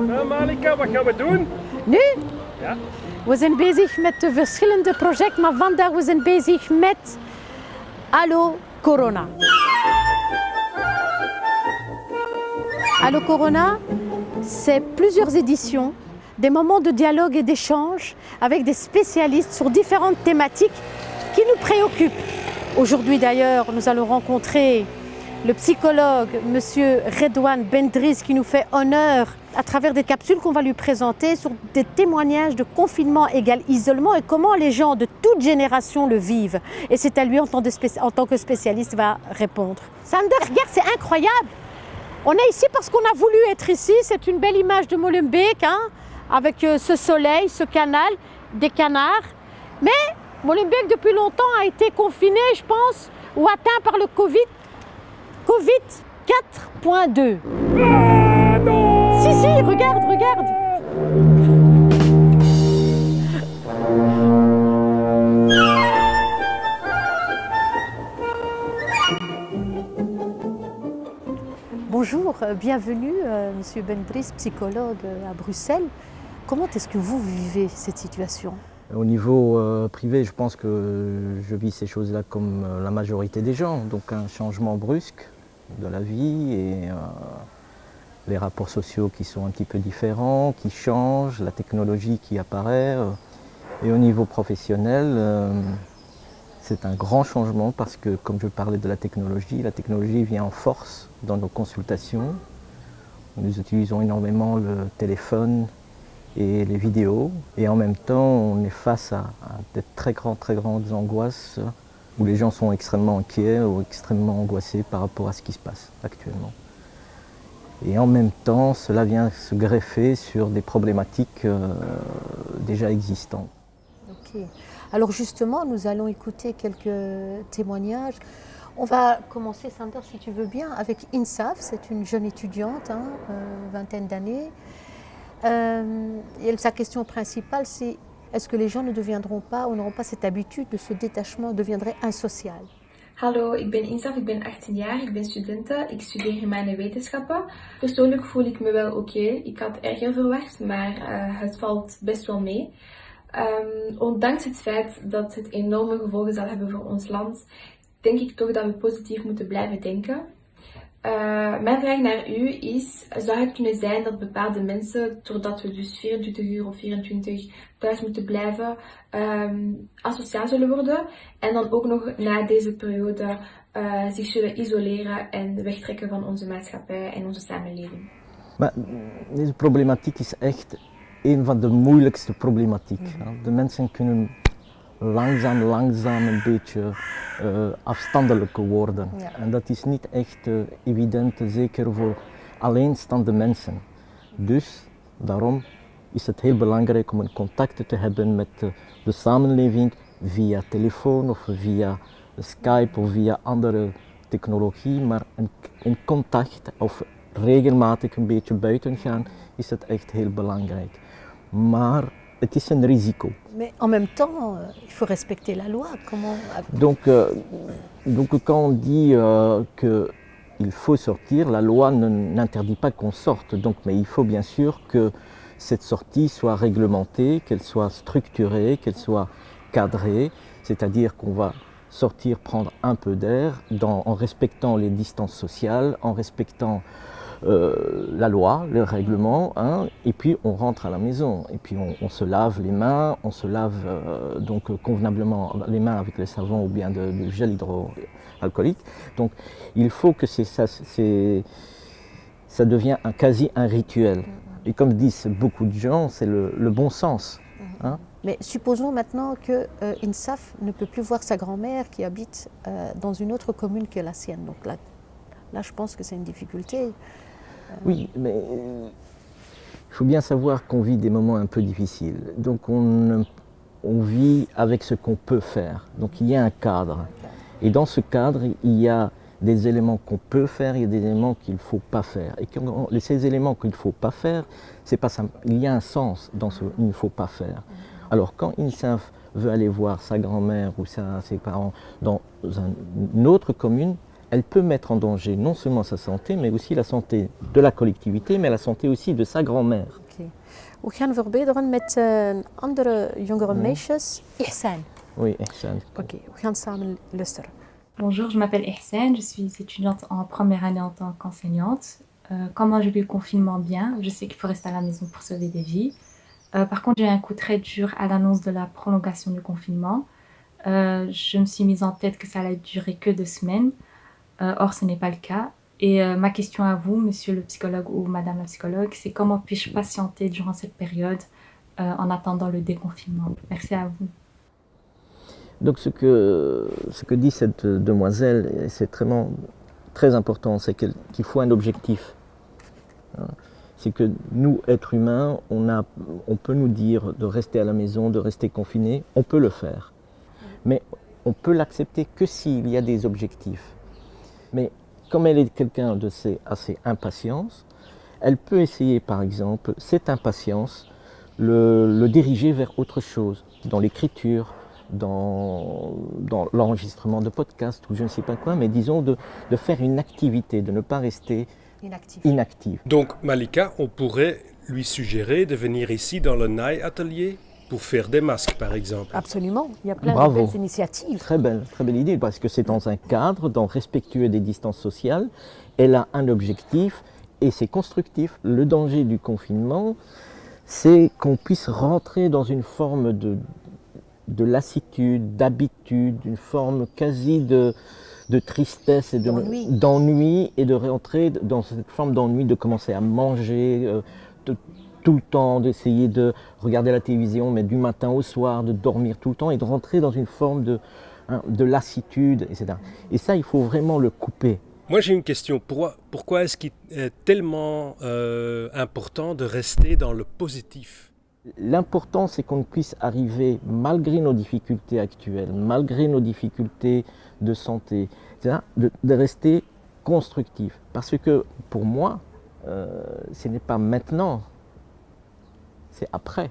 Malika, wat gaan we doen? Nu? Ja. We zijn bezig met verschillende projecten, maar vandaag we zijn bezig met Allo Corona. Allo Corona, c'est plusieurs éditions, des moments de dialogue et d'échange avec des spécialistes sur différentes thématiques qui nous préoccupent. Aujourd'hui d'ailleurs, nous allons rencontrer le psychologue, M. Redouane Bendriss, qui nous fait honneur à travers des capsules qu'on va lui présenter sur des témoignages de confinement égal isolement et comment les gens de toute génération le vivent. Et c'est à lui, en tant que spécialiste, va répondre. Sander, regarde, c'est incroyable. On est ici parce qu'on a voulu être ici. C'est une belle image de Molenbeek, hein, avec ce soleil, ce canal, des canards. Mais Molenbeek, depuis longtemps, a été confiné, je pense, ou atteint par le Covid 4.2. Ah, non! Si, regarde. Bonjour, bienvenue, Monsieur Bendriss, psychologue à Bruxelles. Comment est-ce que vous vivez cette situation ? Au niveau privé, je pense que je vis ces choses-là comme la majorité des gens. Donc un changement brusque de la vie et les rapports sociaux qui sont un petit peu différents, qui changent, la technologie qui apparaît. Et au niveau professionnel, c'est un grand changement parce que, comme je parlais de la technologie vient en force dans nos consultations. Nous utilisons énormément le téléphone et les vidéos. Et en même temps, on est face à de très grandes angoisses où les gens sont extrêmement inquiets ou extrêmement angoissés par rapport à ce qui se passe actuellement. Et en même temps, cela vient se greffer sur des problématiques déjà existantes. Ok. Alors justement, nous allons écouter quelques témoignages. On va commencer, Sander, si tu veux bien, avec Insaf. C'est une jeune étudiante, vingtaine d'années. Et sa question principale, c'est est-ce que les gens ne deviendront pas ou n'auront pas cette habitude de ce détachement, deviendrait insocial? Hallo, ik ben Insaf, ik ben 18 jaar, ik ben studente, ik studeer humanewetenschappen. Persoonlijk voel ik me wel oké. Ik had erger verwacht, maar het valt best wel mee. Ondanks het feit dat het enorme gevolgen zal hebben voor ons land, denk ik toch dat we positief moeten blijven denken. Mijn vraag naar u is, zou het kunnen zijn dat bepaalde mensen, doordat we dus 24 uur of 24 thuis moeten blijven, asociaal zullen worden en dan ook nog na deze periode zich zullen isoleren en wegtrekken van onze maatschappij en onze samenleving? Maar deze problematiek is echt een van de moeilijkste problematieken. De mensen kunnen langzaam een beetje afstandelijker worden. Ja. En dat is niet echt evident, zeker voor alleenstaande mensen. Dus daarom is het heel belangrijk om een contact te hebben met de samenleving via telefoon of via Skype of via andere technologie, maar een contact of regelmatig een beetje buiten gaan is het echt heel belangrijk. Maar het is een risico. Mais en même temps, il faut respecter la loi. Comment... Donc quand on dit qu'il faut sortir, la loi n'interdit pas qu'on sorte. Donc, mais il faut bien sûr que cette sortie soit réglementée, qu'elle soit structurée, qu'elle soit cadrée. C'est-à-dire qu'on va sortir, prendre un peu d'air en respectant les distances sociales, en respectant la loi, le règlement, et puis on rentre à la maison, et puis on se lave les mains, on se lave donc convenablement les mains avec le savon ou bien de gel hydroalcoolique. Donc il faut que ça devient quasi un rituel. Et comme disent beaucoup de gens, c'est le bon sens. Mais supposons maintenant que Insaf ne peut plus voir sa grand-mère qui habite dans une autre commune que la sienne. Donc là je pense que c'est une difficulté. Oui, mais il faut bien savoir qu'on vit des moments un peu difficiles. Donc on vit avec ce qu'on peut faire. Donc il y a un cadre. Et dans ce cadre, il y a des éléments qu'on peut faire, il y a des éléments qu'il ne faut pas faire. Et ces éléments qu'il ne faut pas faire, c'est pas simple. Il y a un sens dans ce qu'il ne faut pas faire. Alors quand Insaf veut aller voir sa grand-mère ou ses parents dans une autre commune, elle peut mettre en danger non seulement sa santé, mais aussi la santé de la collectivité, mais la santé aussi de sa grand-mère. Oké. We gaan verbeteren met andere jongere meisjes. Ihsan. Oui, Ihsan. Oké, we gaan samen luisteren. Bonjour, je m'appelle Ihsan, je suis étudiante en première année en tant qu'enseignante. Comment j'ai vu le confinement? Bien, je sais qu'il faut rester à la maison pour sauver des vies. Par contre, j'ai eu un coup très dur à l'annonce de la prolongation du confinement. Je me suis mise en tête que ça allait durer que 2 semaines. Or, ce n'est pas le cas. Et ma question à vous, monsieur le psychologue ou madame la psychologue, c'est comment puis-je patienter durant cette période en attendant le déconfinement? Merci à vous. Donc ce que dit cette demoiselle, et c'est très important, c'est qu'il faut un objectif. C'est que nous, êtres humains, on peut nous dire de rester à la maison, de rester confinés, on peut le faire. Mais on peut l'accepter que s'il y a des objectifs. Mais comme elle est quelqu'un assez impatience, elle peut essayer par exemple cette impatience, le diriger vers autre chose, dans l'écriture, dans l'enregistrement de podcasts ou je ne sais pas quoi, mais disons de faire une activité, de ne pas rester inactive. Donc Malika, on pourrait lui suggérer de venir ici dans le Naï Atelier pour faire des masques par exemple. Absolument, il y a plein Bravo. de belles initiatives. Très belle idée, parce que c'est dans un cadre, respectueux des distances sociales. Elle a un objectif et c'est constructif. Le danger du confinement, c'est qu'on puisse rentrer dans une forme de lassitude, d'habitude, une forme quasi de tristesse et d'ennui, et de rentrer dans cette forme d'ennui, de commencer à manger tout le temps, d'essayer de regarder la télévision, mais du matin au soir, de dormir tout le temps et de rentrer dans une forme de lassitude, etc. Et ça, il faut vraiment le couper. Moi j'ai une question, pourquoi est-ce qu'il est tellement important de rester dans le positif? L'important, c'est qu'on puisse arriver, malgré nos difficultés actuelles, malgré nos difficultés de santé, etc., de rester constructif. Parce que pour moi, ce n'est pas maintenant, c'est après.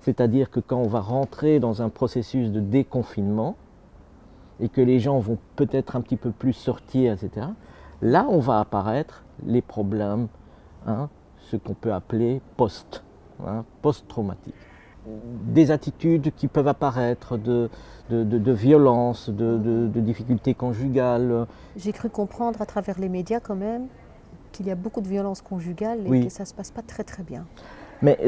C'est-à-dire que quand on va rentrer dans un processus de déconfinement et que les gens vont peut-être un petit peu plus sortir, etc., là, on va apparaître les problèmes, ce qu'on peut appeler post-traumatique. Des attitudes qui peuvent apparaître de violence, de difficultés conjugales. J'ai cru comprendre à travers les médias quand même qu'il y a beaucoup de violences conjugales et que ça ne se passe pas très très bien. Mais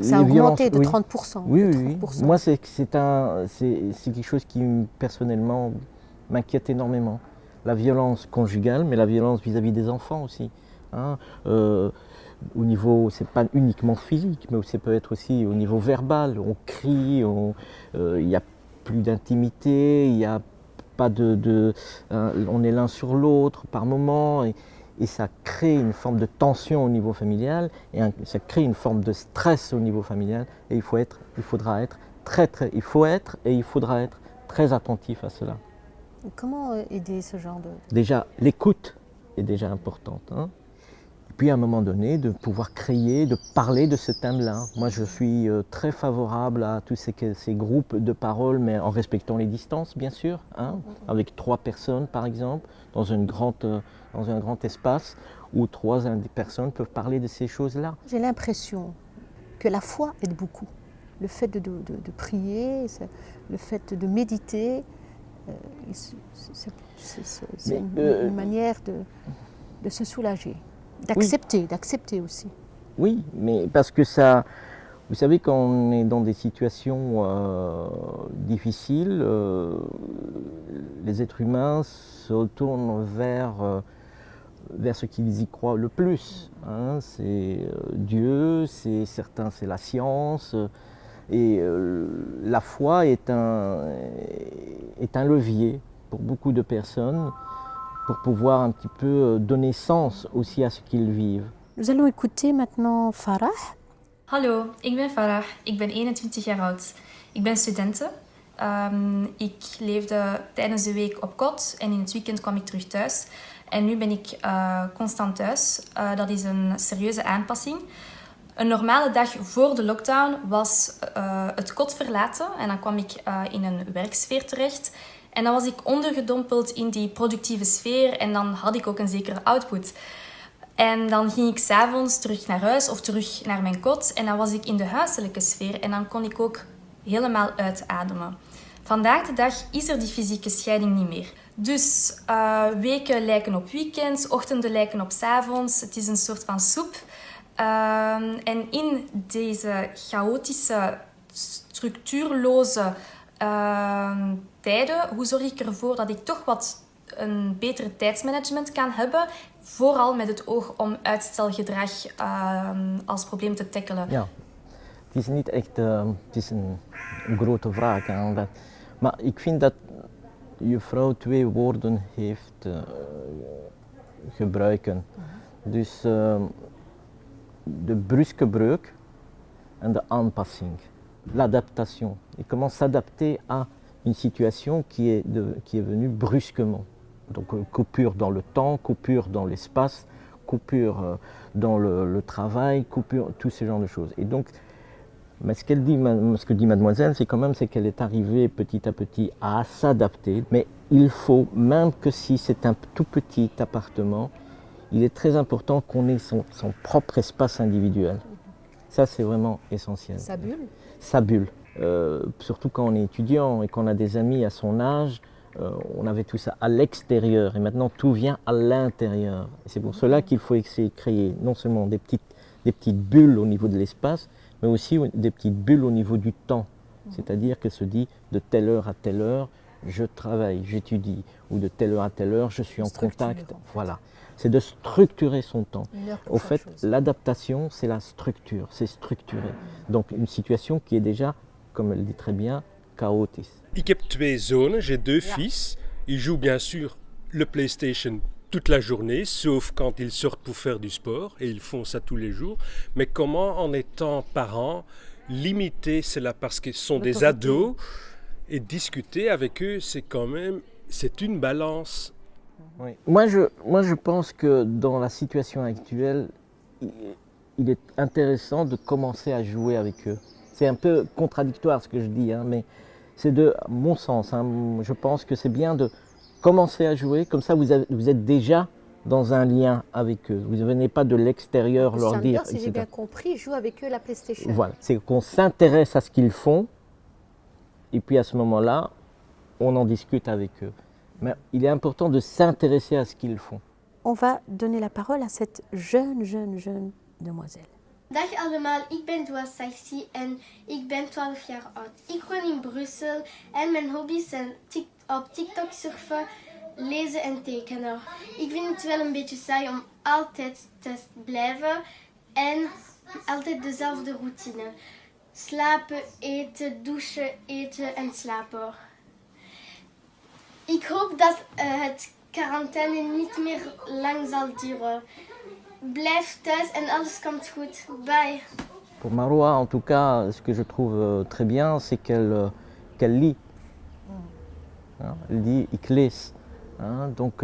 ça a augmenté de 30%. Oui, de 30%. Oui. Moi, c'est quelque chose qui, personnellement, m'inquiète énormément. La violence conjugale, mais la violence vis-à-vis des enfants aussi. Au niveau, c'est pas uniquement physique, mais ça peut être aussi au niveau verbal. On crie, il n'y a plus d'intimité, il n'y a pas on est l'un sur l'autre par moment. Et ça crée une forme de tension au niveau familial, et ça crée une forme de stress au niveau familial, et il faudra être très attentif à cela. Comment aider ce genre de... Déjà, l'écoute est déjà importante. Et puis à un moment donné, de pouvoir créer, de parler de ce thème-là. Moi, je suis très favorable à tous ces groupes de parole, mais en respectant les distances, bien sûr, avec 3 personnes, par exemple, dans un grand espace où 3 personnes peuvent parler de ces choses-là. J'ai l'impression que la foi aide beaucoup. Le fait de prier, le fait de méditer, c'est une manière de se soulager, d'accepter aussi. Oui, mais parce que ça, vous savez, quand on est dans des situations difficiles, les êtres humains se tournent vers ce qu'ils y croient le plus. C'est Dieu, c'est la science. Et la foi est un levier pour beaucoup de personnes pour pouvoir un petit peu donner sens aussi à ce qu'ils vivent. Nous allons écouter maintenant Farah. Hallo, ik ben Farah. Ik ben 21 jaar oud. Ik ben studente. Ik leefde tijdens de week op kot en in het weekend kwam ik terug thuis. En nu ben ik constant thuis. Dat is een serieuze aanpassing. Een normale dag voor de lockdown was het kot verlaten en dan kwam ik in een werksfeer terecht. En dan was ik ondergedompeld in die productieve sfeer en dan had ik ook een zekere output. En dan ging ik 's avonds terug naar huis of terug naar mijn kot en dan was ik in de huiselijke sfeer en dan kon ik ook helemaal uitademen. Vandaag de dag is er die fysieke scheiding niet meer. Dus weken lijken op weekends, ochtenden lijken op 's avonds. Het is een soort van soep. En in deze chaotische, structuurloze tijden, hoe zorg ik ervoor dat ik toch wat een betere tijdsmanagement kan hebben, vooral met het oog om uitstelgedrag als probleem te tackelen. Ja, het is niet echt, het is een grote vraag. Hè, maar ik vind dat juffrouw twee woorden heeft gebruiken. Dus de bruske breuk en de aanpassing. L'adaptation. Il commence à s'adapter à une situation qui est venue brusquement. Donc coupure dans le temps, coupure dans l'espace, coupure dans le travail, coupure, tous ces genres de choses. Et donc, mais ce que dit mademoiselle, c'est quand même qu'elle est arrivée petit à petit à s'adapter. Mais il faut, même que si c'est un tout petit appartement, il est très important qu'on ait son propre espace individuel. Ça, c'est vraiment essentiel. Sa bulle. Sa bulle. Surtout quand on est étudiant et qu'on a des amis à son âge, on avait tout ça à l'extérieur et maintenant tout vient à l'intérieur. C'est pour cela qu'il faut essayer de créer non seulement des petites bulles au niveau de l'espace, mais aussi des petites bulles au niveau du temps. C'est-à-dire qu'elle se dit de telle heure à telle heure, je travaille, j'étudie, ou de telle heure à telle heure, je suis en contact. Voilà. C'est de structurer son temps. Au fait, l'adaptation, c'est la structure, c'est structuré. Donc une situation qui est déjà, comme elle dit très bien, chaotique. Ik heb twee zonen, j'ai deux fils. Ils jouent bien sûr le PlayStation toute la journée, sauf quand ils sortent pour faire du sport, et ils font ça tous les jours. Mais comment, en étant parent, limiter cela parce qu'ils sont des ados, et discuter avec eux, c'est une balance. Oui. Moi, je pense que dans la situation actuelle, il est intéressant de commencer à jouer avec eux. C'est un peu contradictoire ce que je dis, hein, mais c'est de mon sens. Hein, je pense que c'est bien de commencer à jouer, comme ça vous êtes déjà dans un lien avec eux. Vous ne venez pas de l'extérieur leur dire, si j'ai bien compris, joue avec eux la PlayStation. Voilà, c'est qu'on s'intéresse à ce qu'ils font, et puis à ce moment-là, on en discute avec eux. Mais il est important de s'intéresser à ce qu'ils font. On va donner la parole à cette jeune demoiselle. Dag allemaal, ik ben Dua Saxi en ik ben 12 jaar oud. Ik woon in Brussel en mijn hobby's zijn op TikTok surfen, lezen en tekenen. Ik vind het wel een beetje saai om altijd te blijven en altijd dezelfde routine. Slapen, eten, douchen, eten en slapen. Ik hoop dat het quarantaine niet meer lang zal duren. Blijf thuis en alles komt goed. Bye. Pour Maroa, en tout cas, ce que je trouve très bien, c'est qu'elle lit. Hein, elle dit « ik lees ». Hein, donc,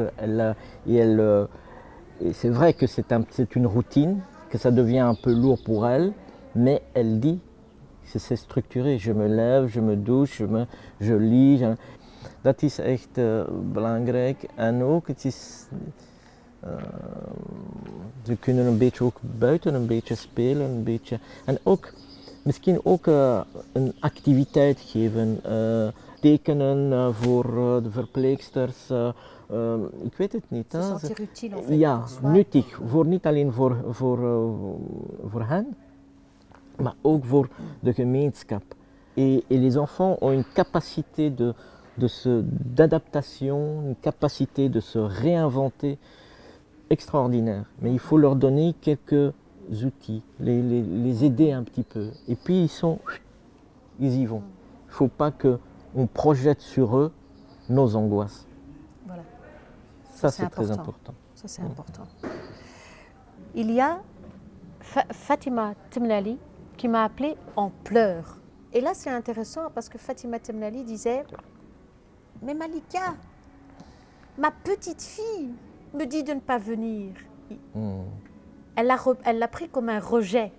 et c'est vrai que c'est une routine, que ça devient un peu lourd pour elle, mais elle dit, c'est structuré. Je me lève, je me douche, je lis. Dat is echt belangrijk. En ook, het is... ze kunnen een beetje ook buiten een beetje spelen, een beetje. En ook, misschien ook een activiteit geven. Tekenen voor de verpleegsters. Ik weet het niet. Se sentir utile en fait. Ja, nuttig. Niet alleen voor hen, maar ook voor de gemeenschap. Et les enfants ont une capacité d'adaptation, une capacité de se réinventer extraordinaire. Mais il faut leur donner quelques outils, les aider un petit peu. Et puis ils y vont. Il ne faut pas qu'on projette sur eux nos angoisses. Voilà. Ça, c'est très important. Ça, c'est important. Il y a Fatima Temnali qui m'a appelée en pleurs. Et là, c'est intéressant parce que Fatima Temnali disait « Mais Malika, ma petite fille me dit de ne pas venir. » Elle l'a pris comme un rejet.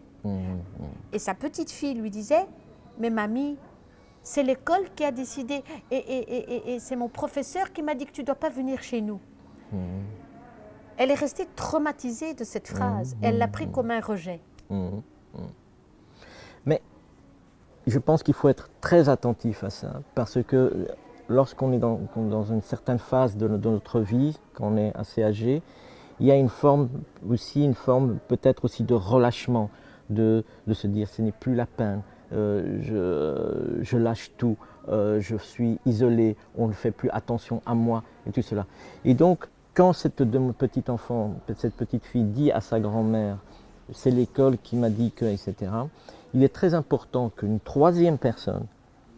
Et sa petite fille lui disait « Mais mamie, c'est l'école qui a décidé. Et c'est mon professeur qui m'a dit que tu ne dois pas venir chez nous. Elle est restée traumatisée de cette phrase. Elle l'a pris comme un rejet. Mais je pense qu'il faut être très attentif à ça, parce que lorsqu'on est dans une certaine phase de notre vie, quand on est assez âgé, il y a une forme peut-être aussi de relâchement, de se dire ce n'est plus la peine, je lâche tout, je suis isolé, on ne fait plus attention à moi et tout cela. Et donc, quand cette petite fille dit à sa grand-mère, c'est l'école qui m'a dit que, etc., il est très important qu'une troisième personne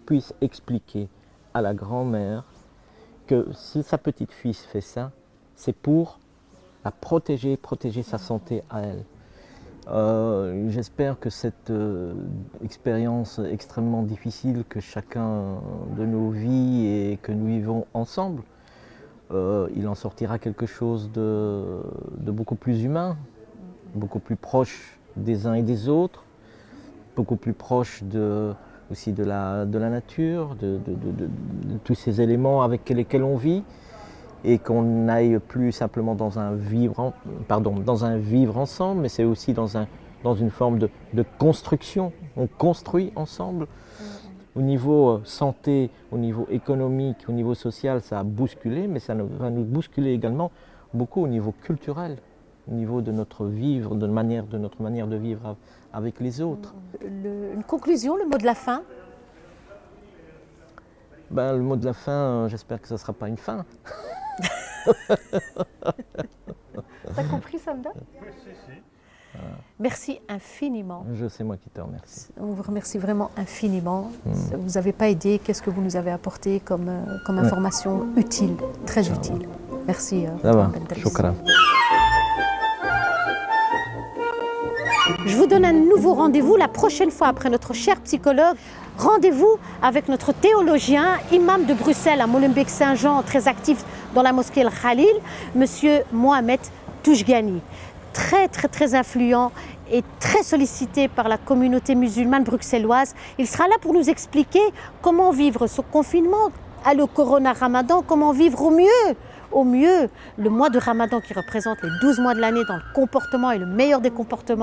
puisse expliquer à la grand-mère que si sa petite fille fait ça, c'est pour la protéger sa santé à elle. J'espère que cette expérience extrêmement difficile que chacun de nous vit et que nous vivons ensemble, il en sortira quelque chose de beaucoup plus humain, beaucoup plus proche des uns et des autres, beaucoup plus proche aussi de la nature, de tous ces éléments avec lesquels on vit, et qu'on n'aille plus simplement dans un vivre ensemble, mais c'est aussi dans une forme de construction. On construit ensemble. Au niveau santé, au niveau économique, au niveau social, ça a bousculé, mais ça va nous bousculer également beaucoup au niveau culturel, au niveau de notre vivre, de notre manière de vivre avec les autres. Une conclusion, le mot de la fin? Le mot de la fin, j'espère que ça ne sera pas une fin. T'as compris, Samda? Oui, si. Merci infiniment. C'est moi qui te remercie. On vous remercie vraiment infiniment. Vous n'avez pas aidé. Qu'est-ce que vous nous avez apporté comme information utile, très utile. Merci. Ça va, shukran. Je vous donne un nouveau rendez-vous la prochaine fois après notre cher psychologue. Rendez-vous avec notre théologien, imam de Bruxelles à Molenbeek-Saint-Jean, très actif dans la mosquée El Khalil, monsieur Mohamed Toujgani. Très influent et très sollicité par la communauté musulmane bruxelloise. Il sera là pour nous expliquer comment vivre ce confinement, le Corona Ramadan, comment vivre au mieux le mois de Ramadan qui représente les 12 mois de l'année dans le comportement et le meilleur des comportements